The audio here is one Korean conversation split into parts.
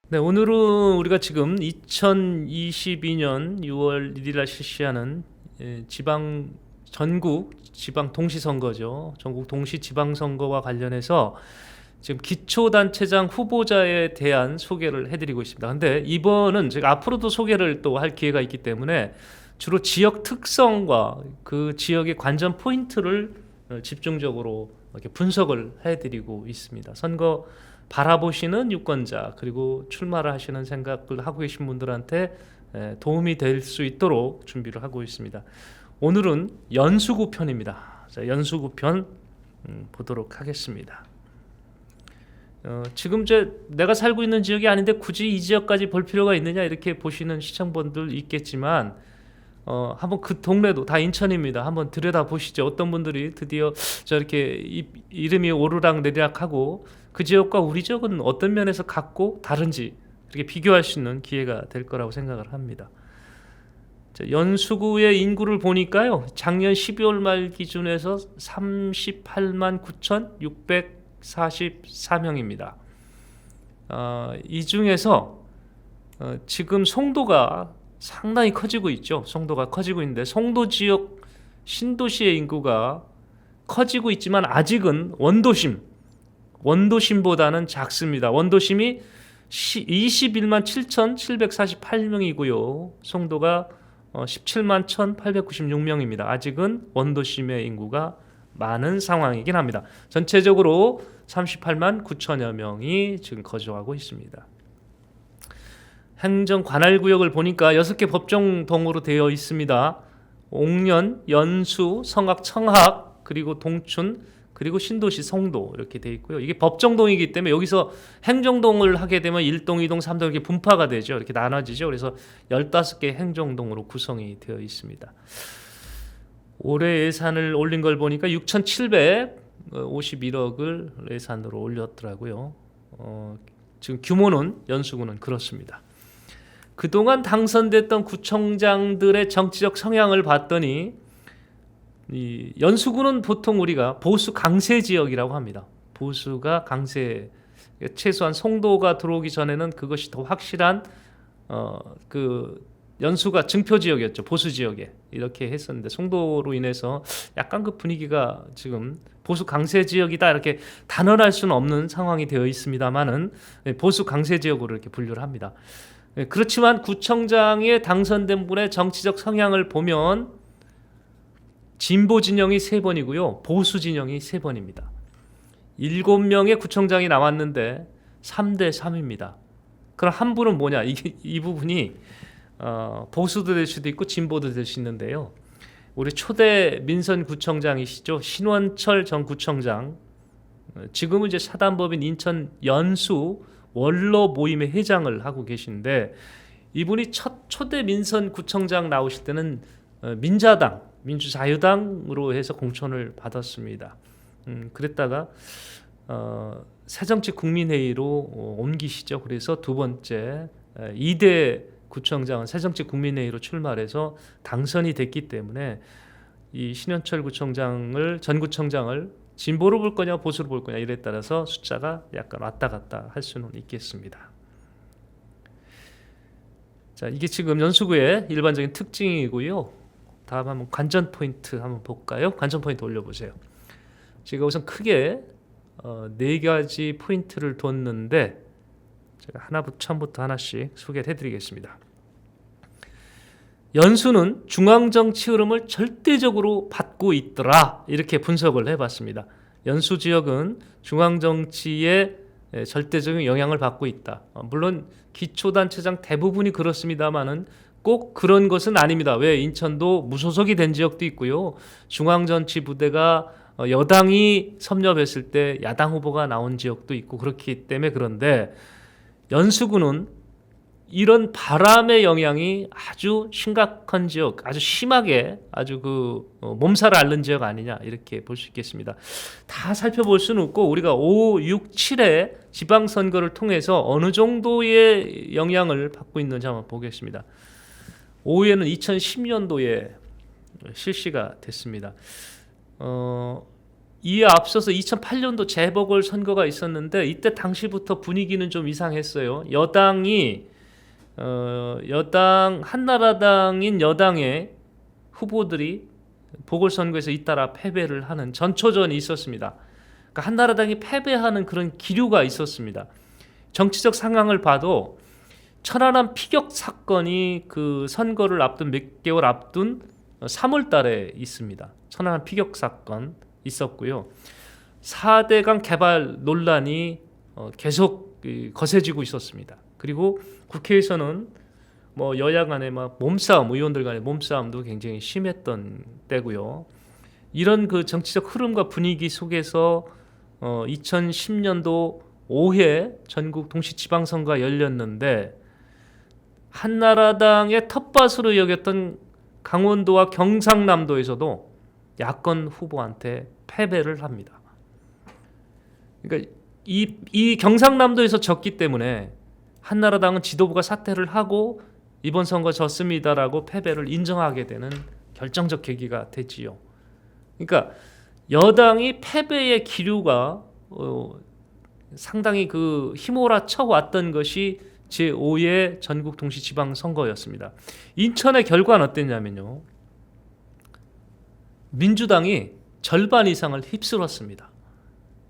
네, 오늘은 우리가 지금 2022년 6월 1일 날 실시하는 전국 지방 동시선거죠. 전국 동시 지방선거와 관련해서 지금 기초단체장 후보자에 대한 소개를 해드리고 있습니다. 근데 이번은 제가 앞으로도 소개를 또 할 기회가 있기 때문에 주로 지역 특성과 그 지역의 관전 포인트를 집중적으로 이렇게 분석을 해드리고 있습니다. 선거 바라보시는 유권자 그리고 출마를 하시는 생각을 하고 계신 분들한테 도움이 될 수 있도록 준비를 하고 있습니다. 오늘은 연수구 편입니다. 자, 연수구 편 보도록 하겠습니다. 지금 내가 살고 있는 지역이 아닌데 굳이 이 지역까지 볼 필요가 있느냐 이렇게 보시는 시청자분들 있겠지만 한번 그 동네도 다 인천입니다. 한번 들여다 보시죠. 어떤 분들이 드디어 저렇게 이름이 오르락 내리락하고 그 지역과 우리 지역은 어떤 면에서 같고 다른지 이렇게 비교할 수 있는 기회가 될 거라고 생각을 합니다. 자, 연수구의 인구를 보니까요. 작년 12월 말 기준에서 38만 9,644명입니다. 이 중에서 지금 송도가 상당히 커지고 있죠. 송도가 커지고 있는데 송도 지역 신도시의 인구가 커지고 있지만 아직은 원도심보다는 작습니다. 원도심이 21만 7,748명이고요. 송도가 17만 1,896명입니다. 아직은 원도심의 인구가 많은 상황이긴 합니다. 전체적으로 38만 9천여 명이 지금 거주하고 있습니다. 행정 관할구역을 보니까 6개 법정동으로 되어 있습니다. 옥년, 연수, 성악, 청학, 그리고 동춘, 그리고 신도시, 송도 이렇게 되어 있고요. 이게 법정동이기 때문에 여기서 행정동을 하게 되면 1동, 2동, 3동 이렇게 분파가 되죠. 이렇게 나눠지죠. 그래서 15개 행정동으로 구성이 되어 있습니다. 올해 예산을 올린 걸 보니까 6,751억을 예산으로 올렸더라고요. 지금 규모는 연수구는 그렇습니다. 그동안 당선됐던 구청장들의 정치적 성향을 봤더니 이 연수구는 보통 우리가 보수 강세 지역이라고 합니다. 보수가 강세, 최소한 송도가 들어오기 전에는 그것이 더 확실한 그 연수가 증표 지역이었죠. 보수 지역에 이렇게 했었는데 송도로 인해서 약간 그 분위기가 지금 보수 강세 지역이다 이렇게 단언할 수는 없는 상황이 되어 있습니다만은 보수 강세 지역으로 이렇게 분류를 합니다. 그렇지만 구청장에 당선된 분의 정치적 성향을 보면 진보 진영이 3번이고요. 보수 진영이 3번입니다. 7명의 구청장이 나왔는데 3대 3입니다. 그럼 한 분은 뭐냐? 이 부분이 보수도 될 수도 있고 진보도 될 수 있는데요. 우리 초대 민선구청장이시죠. 신원철 전 구청장. 지금은 이제 사단법인 인천 연수 원로 모임의 회장을 하고 계신데 이분이 첫 초대 민선구청장 나오실 때는 민자당, 민주자유당으로 해서 공천을 받았습니다. 그랬다가 새정치국민회의로 옮기시죠. 그래서 두 번째 2대 구청장은 새정치국민회의로 출마해서 당선이 됐기 때문에 이 신현철 전 구청장을 진보로 볼 거냐 보수로 볼 거냐 이에 따라서 숫자가 약간 왔다 갔다 할 수는 있겠습니다. 자, 이게 지금 연수구의 일반적인 특징이고요. 다음 한번 관전 포인트 한번 볼까요? 관전 포인트 올려보세요. 제가 우선 크게 4가지 포인트를 뒀는데 제가 처음부터 하나씩 소개를 해드리겠습니다. 연수는 중앙정치 흐름을 절대적으로 받고 있더라 이렇게 분석을 해봤습니다. 연수 지역은 중앙정치의 절대적인 영향을 받고 있다. 물론 기초단체장 대부분이 그렇습니다만은 꼭 그런 것은 아닙니다. 왜 인천도 무소속이 된 지역도 있고요. 중앙정치 부대가 여당이 섭렵했을 때 야당 후보가 나온 지역도 있고 그렇기 때문에 그런데 연수구는 이런 바람의 영향이 아주 심각한 지역, 아주 심하게 아주 몸살을 앓는 지역 아니냐 이렇게 볼 수 있겠습니다. 다 살펴볼 수는 없고 우리가 5, 6, 7회 지방선거를 통해서 어느 정도의 영향을 받고 있는지 한번 보겠습니다. 5회는 2010년도에 실시가 됐습니다. 이에 앞서서 2008년도 재보궐선거가 있었는데 이때 당시부터 분위기는 좀 이상했어요. 여당 한나라당인 여당의 후보들이 보궐선거에서 잇따라 패배를 하는 전초전이 있었습니다. 그러니까 한나라당이 패배하는 그런 기류가 있었습니다. 정치적 상황을 봐도 천안함 피격 사건이 그 선거를 앞둔 몇 개월 앞둔 3월 달에 있습니다. 천안함 피격 사건 있었고요. 4대강 개발 논란이 계속 거세지고 있었습니다. 그리고 국회에서는 뭐 여야 간의 막 몸싸움, 의원들 간의 몸싸움도 굉장히 심했던 때고요. 이런 그 정치적 흐름과 분위기 속에서 2010년도 5회 전국 동시지방선거가 열렸는데 한나라당의 텃밭으로 여겼던 강원도와 경상남도에서도 야권 후보한테 패배를 합니다. 그러니까 이 경상남도에서 졌기 때문에 한나라당은 지도부가 사퇴를 하고 이번 선거 졌습니다라고 패배를 인정하게 되는 결정적 계기가 되지요. 그러니까 여당이 패배의 기류가 상당히 그 휘몰아쳐 왔던 것이 제5회 전국 동시지방선거였습니다. 인천의 결과는 어땠냐면요. 민주당이 절반 이상을 휩쓸었습니다.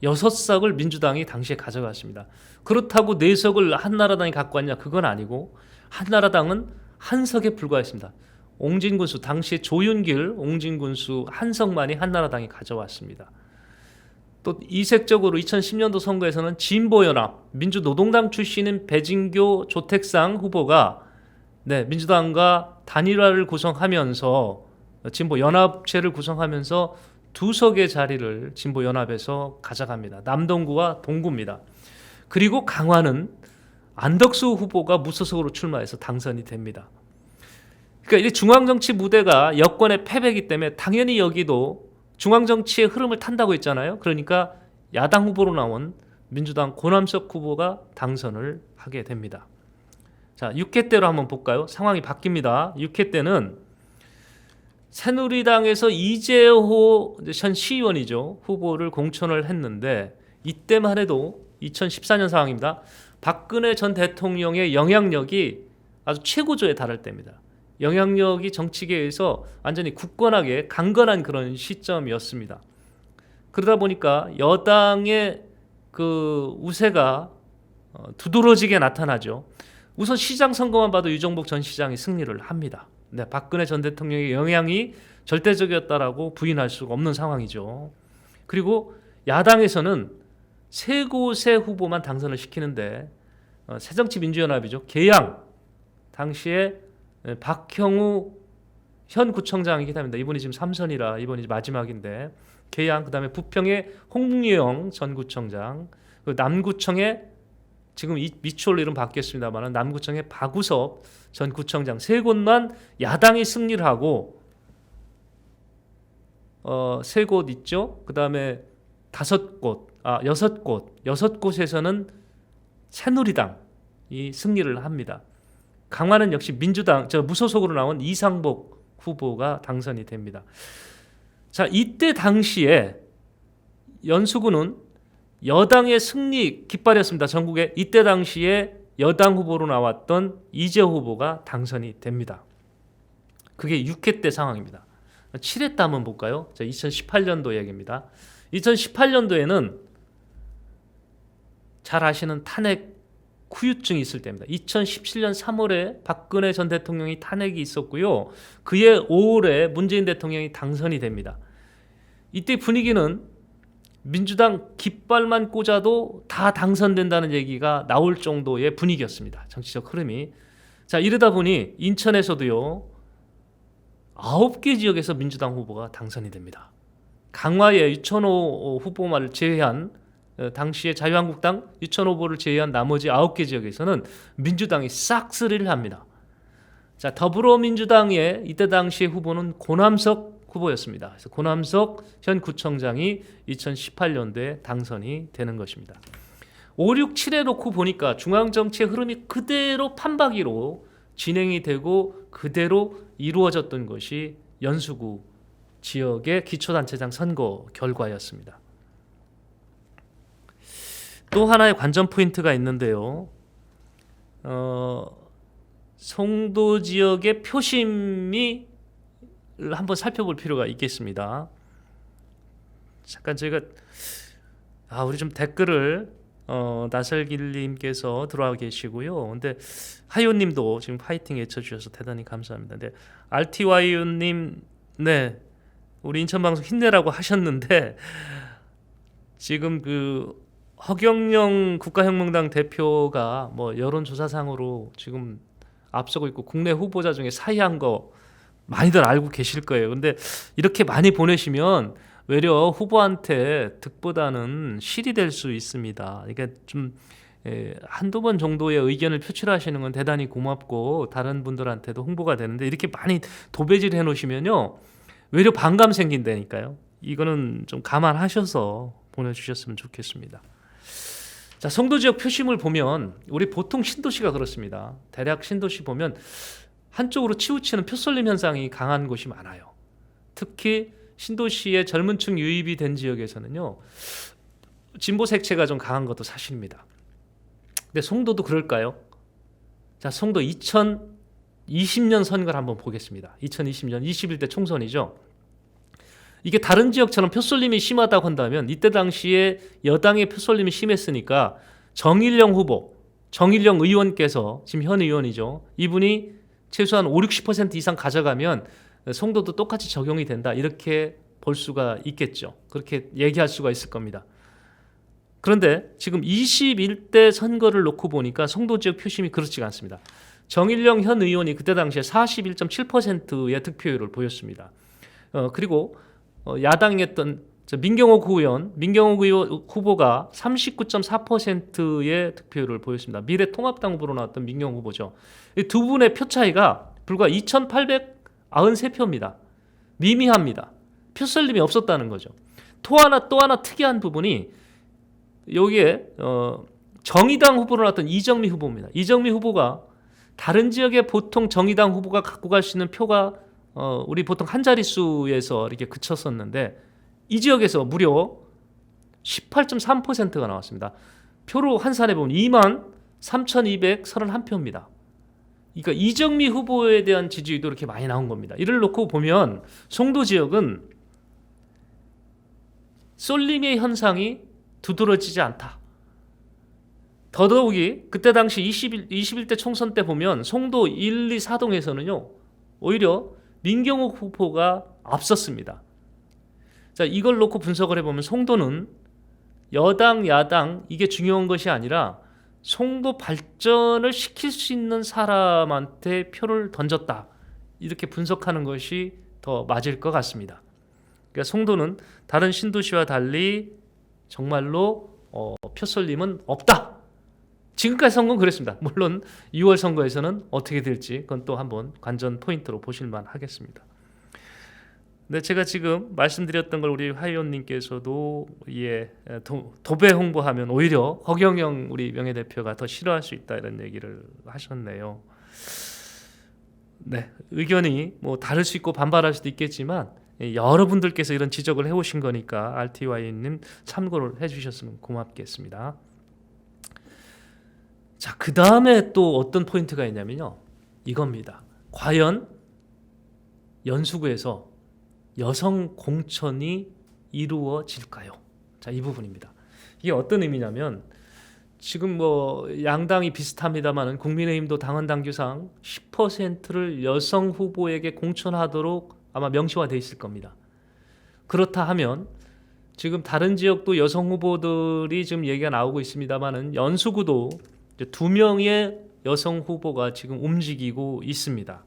6석을 민주당이 당시에 가져갔습니다. 그렇다고 4석을 한나라당이 갖고 왔냐? 그건 아니고 한나라당은 한 석에 불과했습니다. 옹진군수, 당시에 조윤길, 옹진군수 한 석만이 한나라당이 가져왔습니다. 또 이색적으로 2010년도 선거에서는 진보연합, 민주노동당 출신인 배진교, 조택상 후보가 민주당과 단일화를 구성하면서 진보연합체를 구성하면서 2석의 자리를 진보연합에서 가져갑니다. 남동구와 동구입니다. 그리고 강화는 안덕수 후보가 무소속으로 출마해서 당선이 됩니다. 그러니까 이 중앙정치 무대가 여권의 패배이기 때문에 당연히 여기도 중앙정치의 흐름을 탄다고 했잖아요. 그러니까 야당 후보로 나온 민주당 고남석 후보가 당선을 하게 됩니다. 자, 6회 때로 한번 볼까요? 상황이 바뀝니다. 6회 때는 새누리당에서 이재호 전 시의원이죠. 후보를 공천을 했는데 이때만 해도 2014년 상황입니다. 박근혜 전 대통령의 영향력이 아주 최고조에 달할 때입니다. 영향력이 정치계에서 완전히 굳건하게 강건한 그런 시점이었습니다. 그러다 보니까 여당의 그 우세가 두드러지게 나타나죠. 우선 시장 선거만 봐도 유정복 전 시장이 승리를 합니다. 박근혜 전 대통령의 영향이 절대적이었다라고 부인할 수가 없는 상황이죠. 그리고 야당에서는 세 곳의 후보만 당선을 시키는데 새정치민주연합이죠. 계양 당시에 박형우 현 구청장이기도 합니다. 이번이 지금 3선이라 이번이 마지막인데 계양, 그다음에 부평의 홍유영 전 구청장, 남구청의 지금 미추홀로 이름 바뀌었습니다만 남구청의 박우섭 전 구청장 세 곳만 야당이 승리를 하고 세 곳 있죠. 그다음에 6 곳에서는 새누리당이 승리를 합니다. 강화는 역시 민주당 무소속으로 나온 이상복 후보가 당선이 됩니다. 자, 이때 당시에 연수구는 여당의 승리 깃발이었습니다. 전국에 이때 당시에 여당 후보로 나왔던 이재호 후보가 당선이 됩니다. 그게 6회 때 상황입니다. 7회 때 한번 볼까요? 자, 2018년도 얘기입니다. 2018년도에는 잘 아시는 탄핵 후유증이 있을 때입니다. 2017년 3월에 박근혜 전 대통령이 탄핵이 있었고요. 그해 5월에 문재인 대통령이 당선이 됩니다. 이때 분위기는 민주당 깃발만 꽂아도 다 당선된다는 얘기가 나올 정도의 분위기였습니다. 정치적 흐름이. 자, 이러다 보니 인천에서도요. 9개 지역에서 민주당 후보가 당선이 됩니다. 강화의 유천호 후보만을 제외한 당시에 자유한국당 유천호 후보를 제외한 나머지 9개 지역에서는 민주당이 싹쓸이를 합니다. 자, 더불어민주당의 이때 당시의 후보는 고남석 후보였습니다. 그래서 고남석 현 구청장이 2018년도에 당선이 되는 것입니다. 5, 6, 7에 놓고 보니까 중앙정치의 흐름이 그대로 판박이로 진행이 되고 그대로 이루어졌던 것이 연수구 지역의 기초단체장 선거 결과였습니다. 또 하나의 관전 포인트가 있는데요. 송도 지역의 표심이 한번 살펴볼 필요가 있겠습니다. 잠깐 제가 우리 좀 댓글을 나설길님께서 들어와 계시고요. 근데 하요님도 지금 파이팅 외쳐주셔서 대단히 감사합니다. 근데 RTYU님, 네, 우리 인천방송 힘내라고 하셨는데 지금 그 허경영 국가혁명당 대표가 뭐 여론조사상으로 지금 앞서고 있고 국내 후보자 중에 사이한 거 많이들 알고 계실 거예요. 근데 이렇게 많이 보내시면 외려 후보한테 득보다는 실이 될 수 있습니다. 이게 좀 한두 번 정도의 의견을 표출하시는 건 대단히 고맙고 다른 분들한테도 홍보가 되는데 이렇게 많이 도배질 해놓으시면요 외려 반감 생긴다니까요. 이거는 좀 감안하셔서 보내주셨으면 좋겠습니다. 자, 송도 지역 표심을 보면 우리 보통 신도시가 그렇습니다. 대략 신도시 보면 한쪽으로 치우치는 표쏠림 현상이 강한 곳이 많아요. 특히 신도시의 젊은 층 유입이 된 지역에서는요 진보 색채가 좀 강한 것도 사실입니다. 근데 송도도 그럴까요? 자, 송도 2020년 선거를 한번 보겠습니다. 2020년 21대 총선이죠. 이게 다른 지역처럼 표쏠림이 심하다고 한다면 이때 당시에 여당의 표쏠림이 심했으니까 정일영 후보, 정일영 의원께서 지금 현 의원이죠. 이분이 최소한 50-60% 이상 가져가면 송도도 똑같이 적용이 된다. 이렇게 볼 수가 있겠죠. 그렇게 얘기할 수가 있을 겁니다. 그런데 지금 21대 선거를 놓고 보니까 송도 지역 표심이 그렇지가 않습니다. 정일영 현 의원이 그때 당시에 41.7%의 득표율을 보였습니다. 그리고 야당이었던 민경욱 후보가 39.4%의 득표율을 보였습니다. 미래통합당 후보로 나왔던 민경욱 후보죠. 이 두 분의 표 차이가 불과 2,893표입니다. 미미합니다. 표쏠림이 없었다는 거죠. 또 하나 특이한 부분이 여기에 정의당 후보로 나왔던 이정미 후보입니다. 이정미 후보가 다른 지역에 보통 정의당 후보가 갖고 갈 수 있는 표가 우리 보통 한 자릿수에서 이렇게 그쳤었는데 이 지역에서 무려 18.3%가 나왔습니다. 표로 환산해 보면 23,231표입니다. 그러니까 이정미 후보에 대한 지지율도 이렇게 많이 나온 겁니다. 이를 놓고 보면 송도 지역은 쏠림의 현상이 두드러지지 않다. 더더욱이 그때 당시 21대 총선 때 보면 송도 1, 2, 4동에서는요 오히려 민경욱 후보가 앞섰습니다. 자, 이걸 놓고 분석을 해보면 송도는 여당, 야당 이게 중요한 것이 아니라 송도 발전을 시킬 수 있는 사람한테 표를 던졌다. 이렇게 분석하는 것이 더 맞을 것 같습니다. 그러니까 송도는 다른 신도시와 달리 정말로 표쏠림은 없다. 지금까지 선거는 그랬습니다. 물론 6월 선거에서는 어떻게 될지 그건 또 한번 관전 포인트로 보실만 하겠습니다. 네, 제가 지금 말씀드렸던 걸 우리 화의원님께서도 도배 홍보하면 오히려 허경영 우리 명예대표가 더 싫어할 수 있다 이런 얘기를 하셨네요. 네, 의견이 뭐 다를 수 있고 반발할 수도 있겠지만 여러분들께서 이런 지적을 해오신 거니까 RTY님 참고를 해주셨으면 고맙겠습니다. 자, 그 다음에 또 어떤 포인트가 있냐면요, 이겁니다. 과연 연수구에서 여성 공천이 이루어질까요? 자, 이 부분입니다. 이게 어떤 의미냐면 지금 뭐 양당이 비슷합니다만은 국민의힘도 당헌 당규상 10%를 여성 후보에게 공천하도록 아마 명시화돼 있을 겁니다. 그렇다 하면 지금 다른 지역도 여성 후보들이 지금 얘기가 나오고 있습니다만은 연수구도 2명의 여성 후보가 지금 움직이고 있습니다.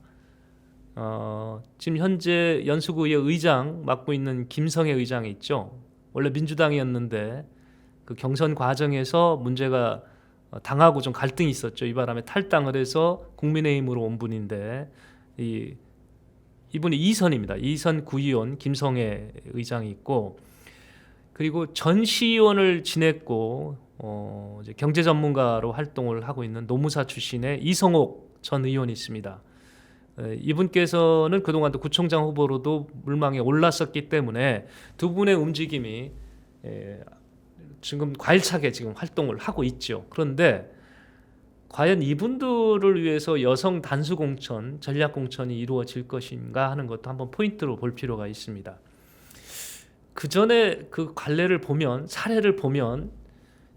지금 현재 연수구의 의장 맡고 있는 김성애 의장이 있죠. 원래 민주당이었는데 그 경선 과정에서 문제가 당하고 좀 갈등이 있었죠. 이 바람에 탈당을 해서 국민의힘으로 온 분인데 이분이 2선입니다. 2선 구의원 김성애 의장이 있고, 그리고 전 시의원을 지냈고 이제 경제 전문가로 활동을 하고 있는 노무사 출신의 이성옥 전 의원이 있습니다. 이분께서는 그동안도 구청장 후보로도 물망에 올랐었기 때문에 두 분의 움직임이 지금 과일차게 지금 활동을 하고 있죠. 그런데 과연 이분들을 위해서 여성 단수 공천, 전략 공천이 이루어질 것인가 하는 것도 한번 포인트로 볼 필요가 있습니다. 그 전에 그 관례를 보면, 사례를 보면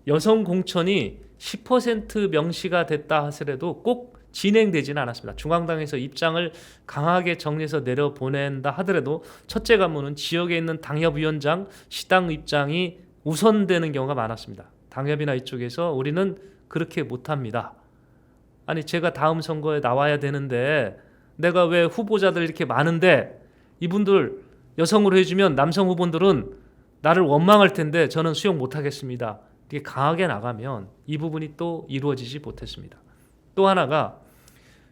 여성 공천이 10% 명시가 됐다 하더라도 꼭 진행되지는 않았습니다. 중앙당에서 입장을 강하게 정리해서 내려보낸다 하더라도 첫째 관문은 지역에 있는 당협위원장, 시당 입장이 우선되는 경우가 많았습니다. 당협이나 이쪽에서 우리는 그렇게 못합니다. 아니 제가 다음 선거에 나와야 되는데 내가 왜 후보자들 이렇게 많은데 이분들 여성으로 해주면 남성 후보들은 나를 원망할 텐데 저는 수용 못하겠습니다. 이게 강하게 나가면 이 부분이 또 이루어지지 못했습니다. 또 하나가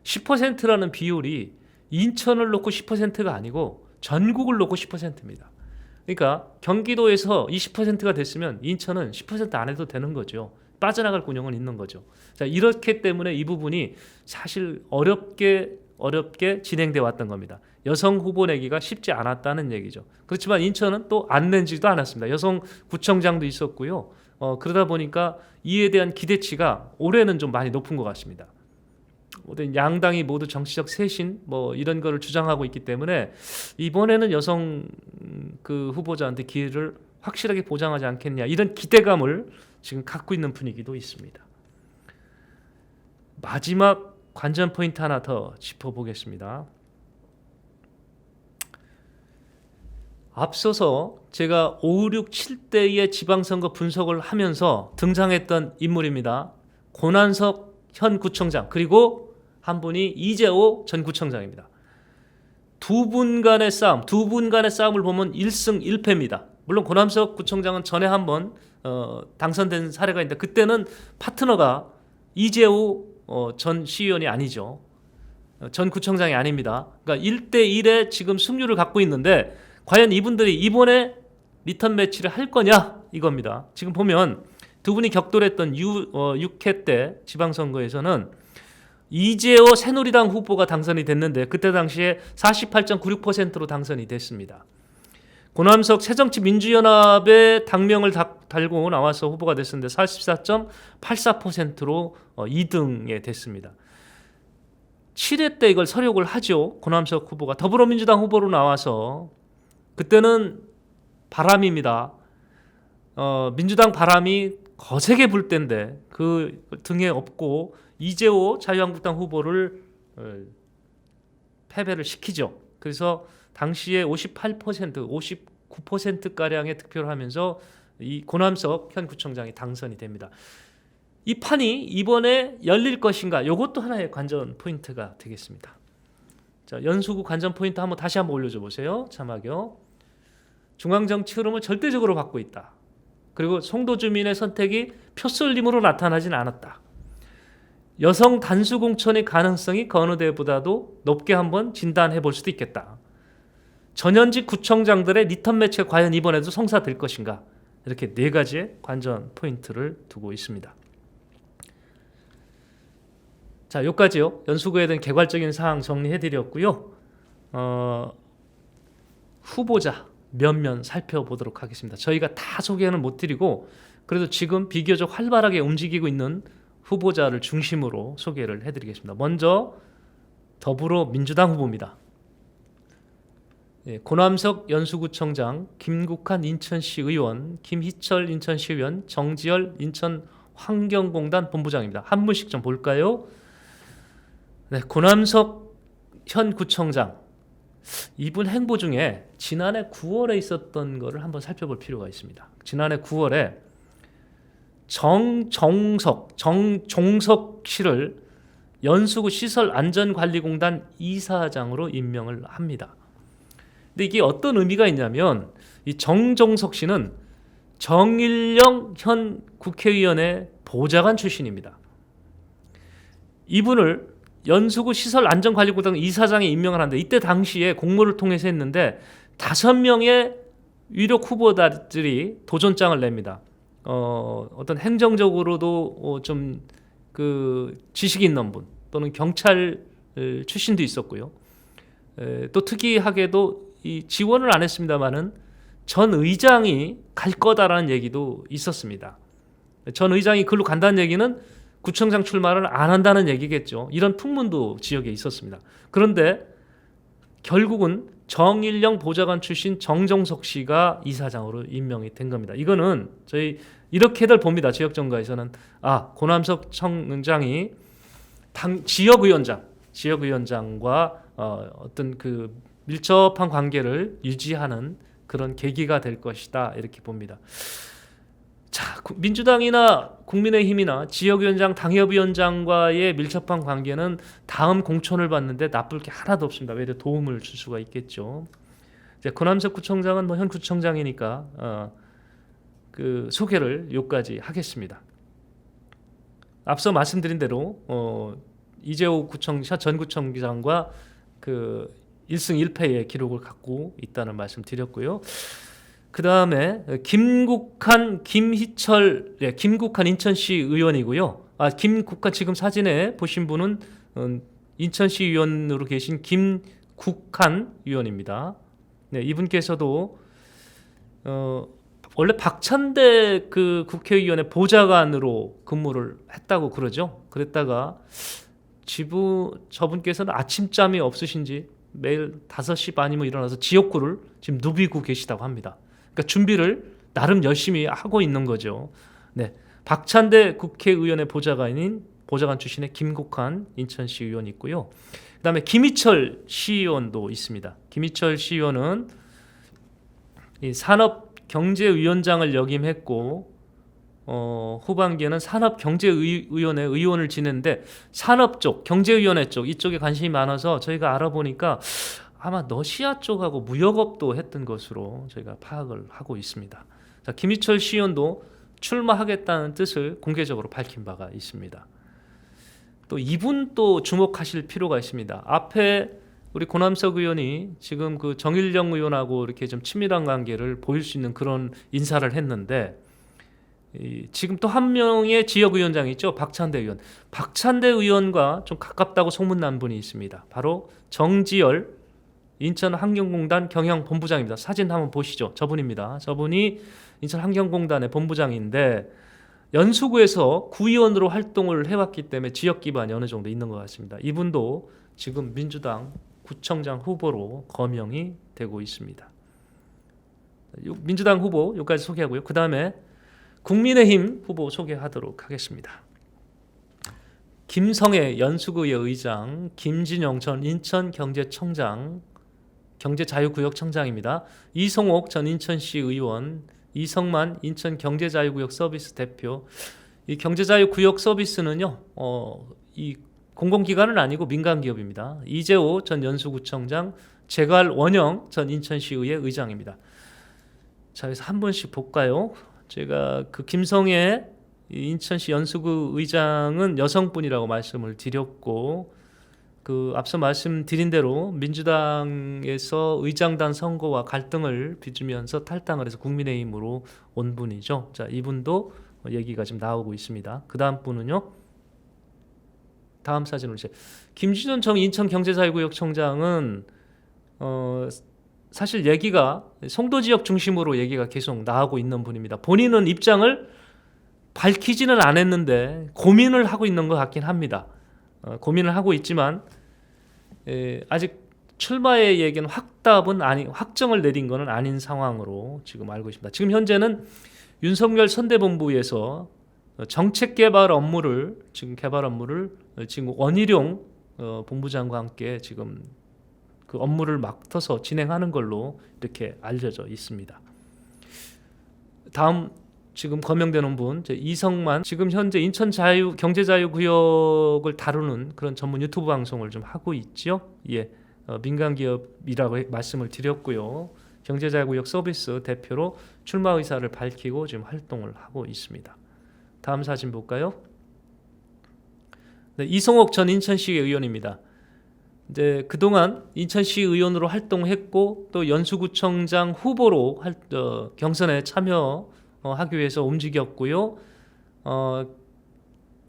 10%라는 비율이 인천을 놓고 10%가 아니고 전국을 놓고 10%입니다. 그러니까 경기도에서 20%가 됐으면 인천은 10% 안 해도 되는 거죠. 빠져나갈 군용은 있는 거죠. 자, 이렇기 때문에 이 부분이 사실 어렵게 진행돼 왔던 겁니다. 여성 후보 내기가 쉽지 않았다는 얘기죠. 그렇지만 인천은 또 안 낸지도 않았습니다. 여성 구청장도 있었고요. 그러다 보니까 이에 대한 기대치가 올해는 좀 많이 높은 것 같습니다. 양당이 모두 정치적 쇄신 이런 거를 주장하고 있기 때문에 이번에는 여성 그 후보자한테 기회를 확실하게 보장하지 않겠냐 이런 기대감을 지금 갖고 있는 분위기도 있습니다. 마지막 관전 포인트 하나 더 짚어보겠습니다. 앞서서 제가 5, 6, 7대의 지방선거 분석을 하면서 등장했던 인물입니다. 권한석 현 구청장 그리고 한 분이 이재호 전 구청장입니다. 두 분 간의 싸움을 보면 1승 1패입니다. 물론 권한석 구청장은 전에 한번 당선된 사례가 있는데 그때는 파트너가 이재호 전 시의원이 아니죠. 전 구청장이 아닙니다. 그러니까 1대1의 지금 승률을 갖고 있는데 과연 이분들이 이번에 리턴 매치를 할 거냐 이겁니다. 지금 보면 두 분이 격돌했던 6회 때 지방선거에서는 이재호 새누리당 후보가 당선이 됐는데 그때 당시에 48.96%로 당선이 됐습니다. 고남석 새정치민주연합의 당명을 달고 나와서 후보가 됐었는데 44.84%로 2등에 됐습니다. 7회 때 이걸 서력을 하죠. 고남석 후보가 더불어민주당 후보로 나와서 그때는 바람입니다. 민주당 바람이 거세게 불 때인데 그 등에 업고 이재호 자유한국당 후보를 패배를 시키죠. 그래서 당시에 58%, 59%가량의 득표를 하면서 이 고남석 현 구청장이 당선이 됩니다. 이 판이 이번에 열릴 것인가? 이것도 하나의 관전 포인트가 되겠습니다. 자, 연수구 관전 포인트 다시 한번 올려줘 보세요. 자막이요. 중앙정치 흐름을 절대적으로 받고 있다. 그리고 송도 주민의 선택이 표쏠림으로 나타나진 않았다. 여성 단수 공천의 가능성이 그 어느 때보다도 높게 한번 진단해 볼 수도 있겠다. 전현직 구청장들의 리턴 매치가 과연 이번에도 성사될 것인가? 이렇게 네 가지의 관전 포인트를 두고 있습니다. 자, 여기까지요. 연수구에 대한 개괄적인 사항 정리해드렸고요. 후보자 면면 살펴보도록 하겠습니다. 저희가 다 소개는 못 드리고 그래도 지금 비교적 활발하게 움직이고 있는 후보자를 중심으로 소개를 해드리겠습니다. 먼저 더불어민주당 후보입니다. 고남석 연수구청장, 김국한 인천시 의원, 김희철 인천시 의원, 정지열 인천환경공단 본부장입니다. 한 분씩 좀 볼까요? 네, 고남석 현 구청장 이분 행보 중에 지난해 9월에 있었던 거를 한번 살펴볼 필요가 있습니다. 지난해 9월에 정종석 씨를 연수구 시설안전관리공단 이사장으로 임명을 합니다. 근데 이게 어떤 의미가 있냐면 이 정종석 씨는 정일영 현 국회의원의 보좌관 출신입니다. 이분을 연수구 시설안전관리공단 이사장에 임명을 하는데 이때 당시에 공모를 통해서 했는데 5명의 유력 후보자들이 도전장을 냅니다. 어떤 행정적으로도 좀 그 지식이 있는 분 또는 경찰 출신도 있었고요. 또 특이하게도 이 지원을 안 했습니다만은 전 의장이 갈 거다라는 얘기도 있었습니다. 전 의장이 글로 간다는 얘기는 구청장 출마를 안 한다는 얘기겠죠. 이런 풍문도 지역에 있었습니다. 그런데 결국은 정일영 보좌관 출신 정정석 씨가 이사장으로 임명이 된 겁니다. 이거는 저희 이렇게들 봅니다. 지역 정가에서는 고남석 청장이 지역위원장과 어떤 그 밀접한 관계를 유지하는 그런 계기가 될 것이다 이렇게 봅니다. 자, 민주당이나 국민의힘이나 지역위원장, 당협위원장과의 밀접한 관계는 다음 공천을 받는데 나쁠 게 하나도 없습니다. 외려 도움을 줄 수가 있겠죠. 이제 고남석 구청장은 뭐 현 구청장이니까 그 소개를 여기까지 하겠습니다. 앞서 말씀드린 대로 이재호 전 구청장과 그 1승 1패의 기록을 갖고 있다는 말씀 드렸고요. 그 다음에 김국한 인천시 의원이고요. 김국한 지금 사진에 보신 분은 인천시 의원으로 계신 김국한 의원입니다. 네, 이분께서도 원래 박찬대 그 국회의원의 보좌관으로 근무를 했다고 그러죠. 그랬다가 저분께서는 아침잠이 없으신지 매일 5시 반이면 일어나서 지역구를 지금 누비고 계시다고 합니다. 그러니까 준비를 나름 열심히 하고 있는 거죠. 네, 박찬대 국회의원의 보좌관 출신의 김국한 인천시 의원이 있고요. 그다음에 김희철 시의원도 있습니다. 김희철 시의원은 이 산업경제위원장을 역임했고 후반기에는 산업경제위원회 의원을 지냈는데 산업 쪽, 경제위원회 쪽 이쪽에 관심이 많아서 저희가 알아보니까 아마 러시아 쪽하고 무역업도 했던 것으로 저희가 파악을 하고 있습니다. 자, 김희철 시의원도 출마하겠다는 뜻을 공개적으로 밝힌 바가 있습니다. 또 이분 또 주목하실 필요가 있습니다. 앞에 우리 고남석 의원이 지금 그 정일영 의원하고 이렇게 좀 친밀한 관계를 보일 수 있는 그런 인사를 했는데 지금 또 한 명의 지역위원장이 있죠. 박찬대 의원. 박찬대 의원과 좀 가깝다고 소문난 분이 있습니다. 바로 정지열 인천환경공단 경영본부장입니다. 사진 한번 보시죠. 저분입니다. 저분이 인천환경공단의 본부장인데 연수구에서 구의원으로 활동을 해왔기 때문에 지역 기반이 어느 정도 있는 것 같습니다. 이분도 지금 민주당 구청장 후보로 거명이 되고 있습니다. 민주당 후보 여기까지 소개하고요. 그 다음에 국민의힘 후보 소개하도록 하겠습니다. 김성애 연수구의 의장, 김진영 전 인천경제청장, 경제자유구역청장입니다. 이성옥 전 인천시 의원, 이성만 인천경제자유구역 서비스 대표. 이 경제자유구역 서비스는요, 이 공공기관은 아니고 민간기업입니다. 이재호 전 연수구청장, 재갈 원영 전 인천시의회 의장입니다. 자, 그래서 한 분씩 볼까요? 제가 그 김성애 인천시 연수구 의장은 여성분이라고 말씀을 드렸고, 그 앞서 말씀드린 대로 민주당에서 의장단 선거와 갈등을 빚으면서 탈당을 해서 국민의힘으로 온 분이죠. 자, 이분도 얘기가 지금 나오고 있습니다. 그 다음 분은요. 다음 사진으로 이제 김진원 전 인천경제자유구역청장은 사실 얘기가 송도 지역 중심으로 얘기가 계속 나오고 있는 분입니다. 본인은 입장을 밝히지는 않았는데 고민을 하고 있는 것 같긴 합니다. 고민을 하고 있지만 아직 출마의 얘기는 확정을 내린 것은 아닌 상황으로 지금 알고 있습니다. 지금 현재는 윤석열 선대본부에서 정책 개발 업무를 지금 원희룡 본부장과 함께 지금 그 업무를 맡아서 진행하는 걸로 이렇게 알려져 있습니다. 다음 지금 거명되는 분 이성만, 지금 현재 인천 경제자유구역을 다루는 그런 전문 유튜브 방송을 좀 하고 있죠. 예, 민간기업이라고 말씀을 드렸고요. 경제자유구역 서비스 대표로 출마 의사를 밝히고 지금 활동을 하고 있습니다. 다음 사진 볼까요? 네, 이성옥 전 인천시 의원입니다. 이제 그동안 인천시 의원으로 활동했고 또 연수구청장 후보로 경선에 참여하기 위해서 움직였고요.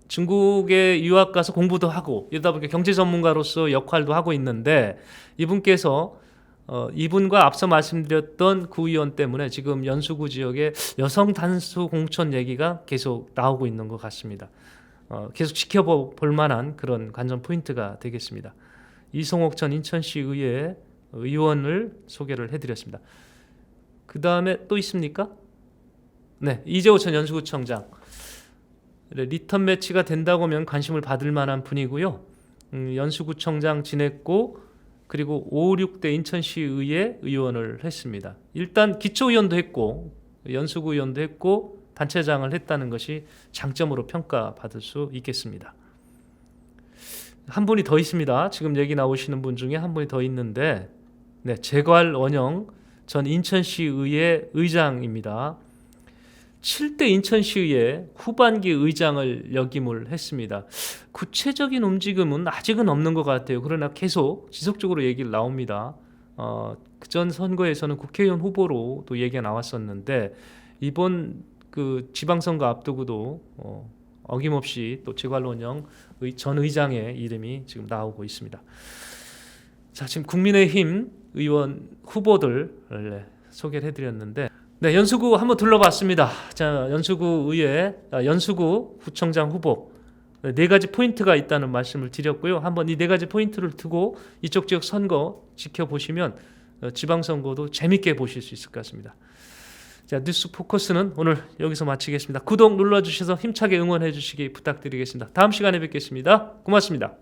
중국에 유학 가서 공부도 하고 이러다 보니까 경제 전문가로서 역할도 하고 있는데 이분께서 이분과 앞서 말씀드렸던 구의원 때문에 지금 연수구 지역에 여성 단수 공천 얘기가 계속 나오고 있는 것 같습니다. 계속 지켜볼 만한 그런 관전 포인트가 되겠습니다. 이송옥 전 인천시 의회 의원을 소개를 해드렸습니다. 그 다음에 또 있습니까? 네, 이재호 전 연수구청장. 리턴 매치가 된다고 하면 관심을 받을 만한 분이고요. 연수구청장 지냈고 그리고 5, 6대 인천시 의회 의원을 했습니다. 일단 기초의원도 했고 연수구 의원도 했고 단체장을 했다는 것이 장점으로 평가받을 수 있겠습니다. 한 분이 더 있습니다. 지금 얘기 나오시는 분 중에 한 분이 더 있는데 네, 재괄원영 전 인천시의회 의장입니다. 7대 인천시의회 후반기 의장을 역임을 했습니다. 구체적인 움직임은 아직은 없는 것 같아요. 그러나 계속 지속적으로 얘기를 나옵니다. 그전 선거에서는 국회의원 후보로 또 얘기가 나왔었는데 이번 그 지방선거 앞두고도 어김없이 또 재괄원영 전 의장의 이름이 지금 나오고 있습니다. 자, 지금 국민의힘 의원 후보들 소개를 해드렸는데 네, 연수구 한번 둘러봤습니다. 자, 연수구 의회, 연수구 구청장 후보 네 가지 포인트가 있다는 말씀을 드렸고요. 한번 이 네 가지 포인트를 두고 이쪽 지역 선거 지켜보시면 지방선거도 재밌게 보실 수 있을 것 같습니다. 자, 뉴스 포커스는 오늘 여기서 마치겠습니다. 구독 눌러주셔서 힘차게 응원해 주시기 부탁드리겠습니다. 다음 시간에 뵙겠습니다. 고맙습니다.